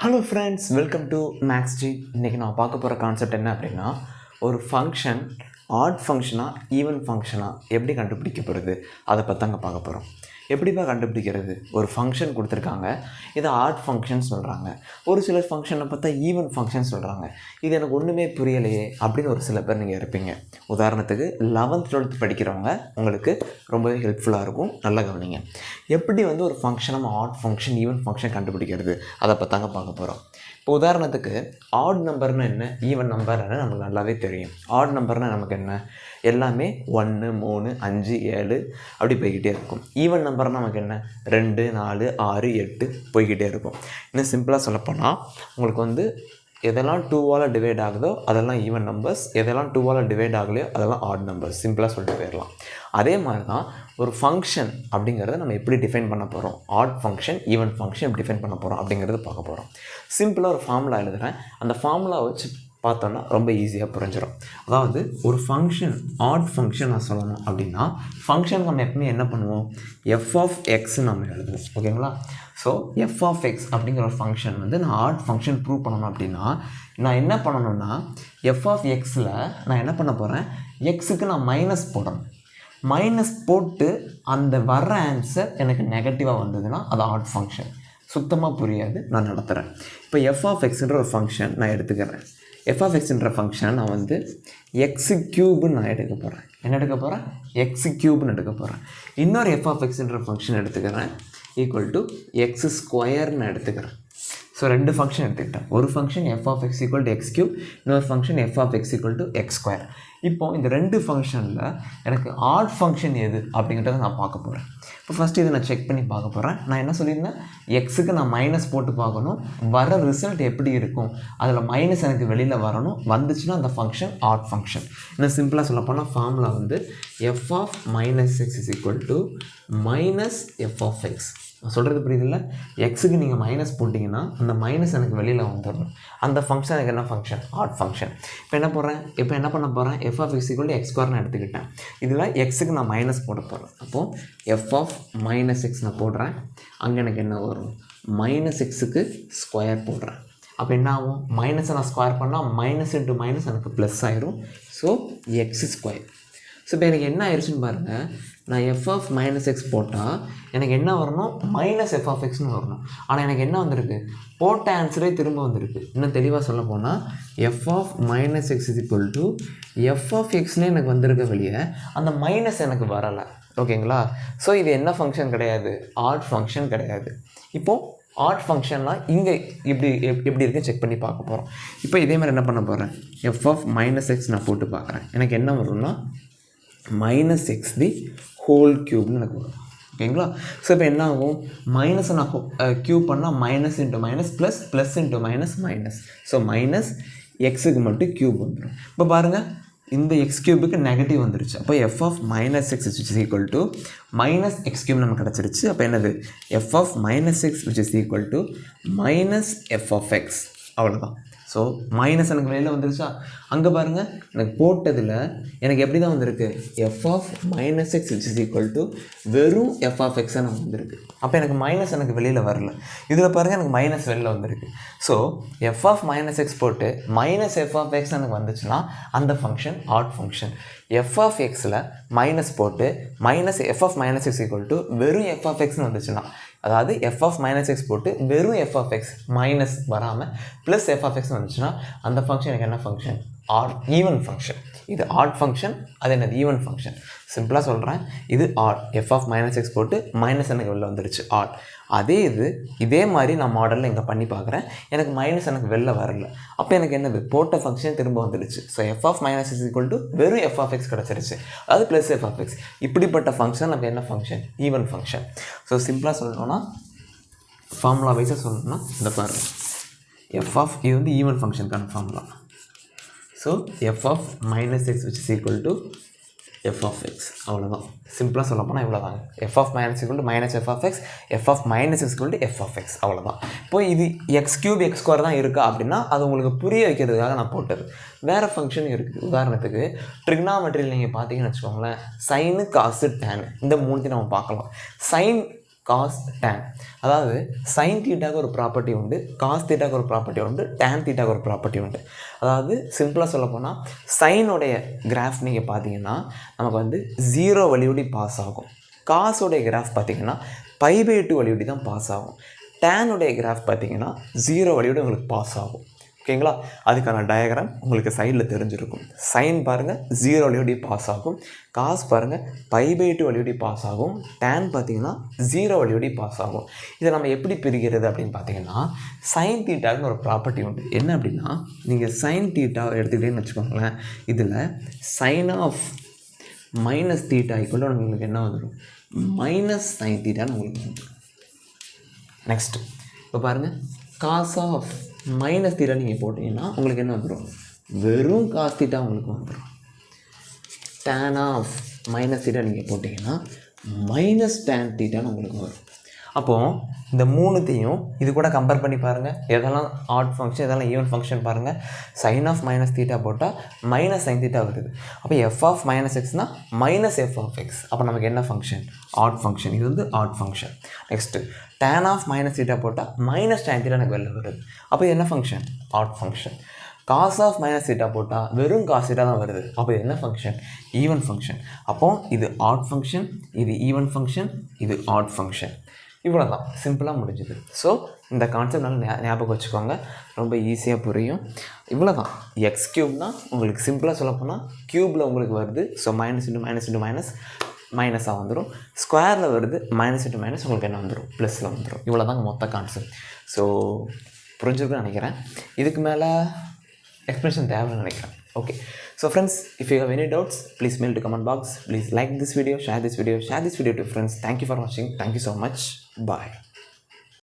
Hello friends, welcome to Max G. இன்றைக்கி நான் பார்க்க போகிற கான்செப்ட் என்ன அப்படின்னா, ஒரு ஃபங்க்ஷன் ஆட் ஃபங்க்ஷனாக ஈவன் ஃபங்க்ஷனாக எப்படி கண்டுபிடிக்கப்படுது அதை பற்றி தாங்க பார்க்க போகிறோம். எப்படிப்பா கண்டுபிடிக்கிறது? ஒரு ஃபங்க்ஷன் கொடுத்துருக்காங்க, இதை ஆட் ஃபங்க்ஷன் சொல்கிறாங்க. ஒரு சில ஃபங்க்ஷனை பார்த்தா ஈவன் ஃபங்க்ஷன் சொல்கிறாங்க. இது எனக்கு ஒன்றுமே புரியலையே அப்படின்னு ஒரு சில பேர் நீங்கள் இருப்பீங்க. உதாரணத்துக்கு 11th 12th படிக்கிறவங்க உங்களுக்கு ரொம்பவே ஹெல்ப்ஃபுல்லாக இருக்கும். நல்லா கவனிங்க. எப்படி ஒரு ஃபங்க்ஷனை ஆட் ஃபங்க்ஷன் ஈவன் ஃபங்க்ஷன் கண்டுபிடிக்கிறது அதை பற்றி பார்க்க போகிறோம். இப்போ உதாரணத்துக்கு ஆட் நம்பர்னு என்ன, ஈவன் நம்பர்னு நமக்கு நல்லாவே தெரியும். ஆட் நம்பர்னால் நமக்கு என்ன, எல்லாமே 1 3 5 7 அப்படி போய்கிட்டே இருக்கும். ஈவன் நம்பர் நமக்கு என்ன, 2 4 6 8 போய்கிட்டே இருக்கும். இன்னும் சிம்பிளாக சொல்லப்போனால் உங்களுக்கு எதெல்லாம் 2ஆல் டிவைட் ஆகுதோ அதெல்லாம் ஈவன் நம்பர்ஸ், எதெல்லாம் 2ஆல் டிவைட் ஆகலையோ அதெல்லாம் ஆட் நம்பர்ஸ். சிம்பிளாக சொல்லிட்டு போயிடலாம். அதே மாதிரி தான் ஒரு ஃபங்க்ஷன் அப்படிங்கிறத நம்ம எப்படி டிஃபைன் பண்ண போகிறோம், ஆட் ஃபங்க்ஷன் ஈவன் ஃபங்க்ஷன் எப்படி டிஃபைன் பண்ண போகிறோம் அப்படிங்கிறது பார்க்க போகிறோம். சிம்பிளாக ஒரு ஃபார்முலா எழுதுகிறேன். அந்த ஃபார்முலா வச்சு பார்த்தோன்னா ரொம்ப ஈஸியாக புரிஞ்சிடும். அதாவது ஒரு ஃபங்க்ஷன் ஆட் ஃபங்க்ஷன் நான் சொல்லணும் அப்படின்னா, ஃபங்க்ஷன் நம்ம எப்பவுமே என்ன பண்ணுவோம், எஃப் ஆஃப் எக்ஸ்ன்னு நம்ம எழுதுவோம். ஓகேங்களா? ஸோ எஃப் ஆஃப் எக்ஸ் அப்படிங்கிற ஒரு ஃபங்க்ஷன் நான் ஆட் ஃபங்க்ஷன் ப்ரூவ் பண்ணணும் அப்படின்னா நான் என்ன பண்ணணும்னா, எஃப் ஆஃப் எக்ஸில் நான் என்ன பண்ண போகிறேன், எக்ஸுக்கு நான் மைனஸ் போடணும். மைனஸ் போட்டு அந்த வர்ற ஆன்சர் எனக்கு நெகட்டிவாக வந்ததுன்னா அது ஆட் ஃபங்க்ஷன். சுத்தமாக புரியாது, நான் நடத்துகிறேன். இப்போ எஃப் ஆஃப் எக்ஸ்ன்ற ஒரு ஃபங்க்ஷன் நான் எடுத்துக்கிறேன். எஃப் ஆஃப் எக்ஸ்ன்ற ஃபங்க்ஷன் நான் எக்ஸு க்யூப்னு நான் எடுக்க போகிறேன். என்ன எடுக்க போகிறேன், எக்ஸு க்யூப்னு எடுக்க போகிறேன். இன்னொரு எஃப் ஆஃப் எக்ஸ்ன்ற ஃபங்க்ஷன் எடுத்துக்கிறேன், ஈக்குவல் டு எக்ஸ் ஸ்கொயர்னு எடுத்துக்கிறேன். ஸோ ரெண்டு ஃபங்க்ஷன் எடுத்துக்கிட்டேன். ஒரு function F of X equal to X cube, இன்னொரு function F of X equal to X square. இப்போது இந்த ரெண்டு ஃபங்க்ஷனில் எனக்கு ஆட் ஃபங்க்ஷன் எது அப்படிங்கிறத நான் பார்க்க போகிறேன். இப்போ ஃபஸ்ட்டு இதை நான் செக் பண்ணி பார்க்க போகிறேன். நான் என்ன சொல்லியிருந்தேன், எக்ஸுக்கு நான் மைனஸ் போட்டு பார்க்கணும், வர ரிசல்ட் எப்படி இருக்கும், அதில் மைனஸ் எனக்கு வெளியில் வரணும். வந்துச்சுன்னா அந்த ஃபங்க்ஷன் ஆட் ஃபங்க்ஷன். இன்னும் சிம்பிளாக சொல்ல போனால் formula F of minus X is equal to minus F of X. நான் சொல்கிறது புரியுதில்ல? எக்ஸுக்கு நீங்கள் மைனஸ் போட்டிங்கன்னா அந்த மைனஸ் எனக்கு வெளியில் வந்துடணும். அந்த ஃபங்க்ஷன் எனக்கு என்ன ஃபங்க்ஷன், ஆட் ஃபங்க்ஷன். இப்போ என்ன பண்ண போகிறேன், F of X equal to X ஸ்கொயர்னு எடுத்துக்கிட்டேன். இதில் எக்ஸுக்கு நான் மைனஸ் போட போகிறேன். அப்போது எஃப் ஆஃப் மைனஸ் எக்ஸ் நான் போடுறேன். அங்கே எனக்கு என்ன வரும், மைனஸ் எக்ஸுக்கு ஸ்கொயர் போடுறேன். அப்போ என்ன ஆகும், மைனஸை நான் ஸ்கொயர் பண்ணால் மைனஸ் இன்ட்டு மைனஸ் எனக்கு ப்ளஸ் ஆயிரும். So X square. ஸோ இப்போ எனக்கு என்ன ஆயிடுச்சுன்னு பாருங்கள், நான் எஃப் ஆஃப் மைனஸ் எக்ஸ் போட்டால் எனக்கு என்ன வரணும், மைனஸ் எஃப் ஆஃப் எக்ஸ்னு வரணும். ஆனால் எனக்கு என்ன வந்திருக்கு, போட்ட ஆன்சரே திரும்ப வந்திருக்கு. இன்னும் தெளிவாக சொல்ல போனால் F of minus X is equal to F of எக்ஸ்னே எனக்கு வந்திருக்க வெளியே அந்த மைனஸ் எனக்கு வரலை. ஓகேங்களா? ஸோ இது என்ன ஃபங்க்ஷன் கிடையாது, ஆட் ஃபங்க்ஷன் கிடையாது. இப்போது ஆட் ஃபங்க்ஷன்லாம் இங்கே எப்படி இருக்குன்னு செக் பண்ணி பார்க்க போகிறோம். இப்போ இதே மாதிரி என்ன பண்ண போகிறேன், எஃப் ஆஃப் மைனஸ் எக்ஸ் நான் போட்டு பார்க்குறேன். எனக்கு என்ன வரும்னா மைனஸ் எக்ஸ் தி ஹோல் க்யூப்னு எனக்கு வரும். ஓகேங்களா? ஸோ இப்போ என்ன ஆகும், மைனஸை நான் க்யூப் பண்ணால் minus into minus plus, plus into minus minus. So minus எக்ஸுக்கு மட்டும் க்யூப் வந்துடும். இப்போ பாருங்கள், இந்த எக்ஸ் க்யூபுக்கு நெகட்டிவ் வந்துருச்சு. அப்போ F of minus X which is equal to minus X cube நமக்கு கிடச்சிருச்சு. அப்போ என்னது, F of minus X which is equal to minus F of X. அவ்வளோதான். ஸோ மைனஸ் எனக்கு வெளியில் வந்துருச்சா? அங்கே பாருங்கள், எனக்கு போட்டதில் எனக்கு எப்படி தான் வந்திருக்கு, F of minus X which is equal to வெறும் எஃப் ஆஃப் எக்ஸாக எனக்கு வந்திருக்கு. அப்போ எனக்கு மைனஸ் எனக்கு வெளியில் வரல. இதில் பாருங்கள், எனக்கு மைனஸ் வெளியில் வந்திருக்கு. So F of minus X போட்டு மைனஸ் எஃப் ஆஃப் எக்ஸ் எனக்கு வந்துச்சுன்னா அந்த function odd function. F of எக்ஸில் மைனஸ் போட்டு minus F of minus X equal to வெறும் எஃப் ஆஃப் எக்ஸ்னு வந்துச்சுன்னா, அதாவது எஃப் ஆஃப் மைனஸ் எக்ஸ் போட்டு வெறும் எஃப் ஆஃப் எக்ஸ் மைனஸ் வராமல் ப்ளஸ் எஃப் ஆஃப் எக்ஸ் வந்துச்சுன்னா அந்த ஃபங்க்ஷன் எனக்கு என்ன ஃபங்க்ஷன், ஆட் ஈவன் ஃபங்க்ஷன். இது ஆட் ஃபங்க்ஷன், அது என்னது ஈவன் ஃபங்க்ஷன். சிம்பிளாக சொல்கிறேன், இது odd. F of minus X போட்டு மைனஸ் எனக்கு வெளில வந்துருச்சு, ஆட். இதே மாதிரி நான் மாடலில் இங்கே பண்ணி பார்க்குறேன், எனக்கு மைனஸ் எனக்கு வெளில வரல. அப்போ எனக்கு என்னது, போட்ட ஃபங்க்ஷன் திரும்ப வந்துடுச்சு. So F of minus is equal to வெறும் எஃப் ஆஃப் எக்ஸ் கிடச்சிருச்சு, அதாவது ப்ளஸ் எஃப் ஆஃப் எக்ஸ். இப்படிப்பட்ட ஃபங்க்ஷன் நமக்கு என்ன ஃபங்க்ஷன், ஈவன் ஃபங்க்ஷன். ஸோ சிம்பிளாக சொல்லணும்னா, ஃபார்முலா வைஸாக சொல்லணும்னா இந்த பாருங்கள், எஃப் ஆஃப் இது ஈவன் ஃபங்க்ஷனுக்கான formula. So F of minus X which is equal to F of X. அவ்வளோதான். சிம்பிளாக சொல்ல போனால் இவ்வளோ தாங்க. F of minus equal to minus F of X, F of minus X equal to F of X. அவ்வளோதான். இப்போ இது X cube X square தான் இருக்கா அப்படின்னா அது உங்களுக்கு புரிய வைக்கிறதுக்காக நான் போட்டது. வேறு ஃபங்க்ஷன் இருக்குது. உதாரணத்துக்கு ட்ரிக்னாமெட்ரியில் நீங்கள் பார்த்தீங்கன்னு வச்சுக்கோங்களேன், சைனு காசு டேனு இந்த மூணுத்தையும் நம்ம பார்க்கலாம். Sine cos tan. அதாவது சைன் தீட்டாவுக்கு ஒரு ப்ராப்பர்ட்டி உண்டு, காஸ் தீட்டாவுக்கு ஒரு ப்ராப்பர்ட்டி உண்டு, டேன் தீட்டாவுக்கு ஒரு ப்ராப்பர்ட்டி உண்டு. அதாவது சிம்பிளாக சொல்ல போனால் சைனுடைய கிராஃப் நீங்கள் பார்த்தீங்கன்னா நமக்கு வந்து 0 வழியோடி பாஸ் ஆகும். காசோடைய கிராஃப் பார்த்தீங்கன்னா π/2 வழியோடி தான் பாஸ் ஆகும். டேனுடைய கிராஃப் பார்த்தீங்கன்னா 0 வழியோடு உங்களுக்கு பாஸ் ஆகும். ஓகேங்களா? அதுக்கான டயக்ராம் உங்களுக்கு சைடில் தெரிஞ்சிருக்கும். சைன் பாருங்கள் 0 வழியோடி பாஸ் ஆகும், காஸ் பாருங்கள் π/2 வழியோடி பாஸ் ஆகும், டேன் பார்த்தீங்கன்னா 0 வழியோடி பாஸ் ஆகும். இதை நம்ம எப்படி பிரிக்கிறது அப்படின்னு பார்த்தீங்கன்னா சைன் தீட்டாவுன்னு ஒரு ப்ராப்பர்ட்டி உண்டு. என்ன அப்படின்னா நீங்கள் சைன் தீட்டா எடுத்துக்கிட்டேன்னு வச்சுக்கோங்களேன், இதில் sine of minus theta equal உங்களுக்கு என்ன வந்துடும், மைனஸ் சைன் தீட்டான்னு உங்களுக்கு வந்துடும். நெக்ஸ்ட்டு இப்போ பாருங்கள், காஸ் ஆஃப் மைனஸ் தீட்டா நீங்கள் போட்டிங்கன்னா உங்களுக்கு என்ன வந்துடும், வெறும் காஸ் தீட்டா உங்களுக்கு வந்துடும். டேன் ஆஃப் மைனஸ் தீட்டா நீங்கள் போட்டிங்கன்னா மைனஸ் டேன் தீட்டான்னு உங்களுக்கு வரும். அப்போது இந்த மூணுத்தையும் இது கூட கம்பேர் பண்ணி பாருங்கள், எதெல்லாம் ஆட் ஃபங்க்ஷன் எதெல்லாம் ஈவன் ஃபங்க்ஷன் பாருங்கள். சைன் ஆஃப் மைனஸ் தீட்டா போட்டால் மைனஸ் சைன் தீட்டா வருது. அப்போ எஃப் ஆஃப் மைனஸ் எக்ஸ்னால் மைனஸ் எஃப் ஆஃப் எக்ஸ். அப்போ நமக்கு என்ன ஃபங்க்ஷன், ஆட் ஃபங்க்ஷன். இது வந்து odd function. Next tan of minus theta போட்டால் மைனஸ் டேன் தீட்டா எனக்கு வெளில வருது. அப்போ இது என்ன function, odd function. Cos of minus theta போட்டால் வெறும் காஸ் தீட்டா தான் வருது. அப்போ இது என்ன ஃபங்க்ஷன், ஈவன் ஃபங்க்ஷன். அப்போது இது ஆட் ஃபங்க்ஷன், இது ஈவன் ஃபங்க்ஷன், இது ஆட் ஃபங்க்ஷன். இவ்வளோ தான், சிம்பிளாக முடிஞ்சுது. ஸோ இந்த கான்செப்ட் நல்லா ஞாபகம் வச்சுக்கோங்க, ரொம்ப ஈஸியாக புரியும். இவ்வளோ தான். x³ உங்களுக்கு சிம்பிளாக சொல்லப்போனால் க்யூப்பில் உங்களுக்கு வருது. So minus into minus into minus மைனஸாக வந்துடும். ஸ்கொயரில் வருது, மைனஸ் இன்ட்டு மைனஸ் உங்களுக்கு என்ன வந்துடும், ப்ளஸில் வந்துடும். இவ்வளோ தாங்க மொத்த கான்செப்ட். ஸோ புரிஞ்சுருக்குன்னு நினைக்கிறேன். இதுக்கு மேலே எக்ஸ்ப்ளனேஷன் தேவைன்னு நினைக்கிறேன். Okay, so friends, if you have any doubts, please mail to comment box. Please like this video, share this video to friends. Thank you for watching. Thank you so much. Bye.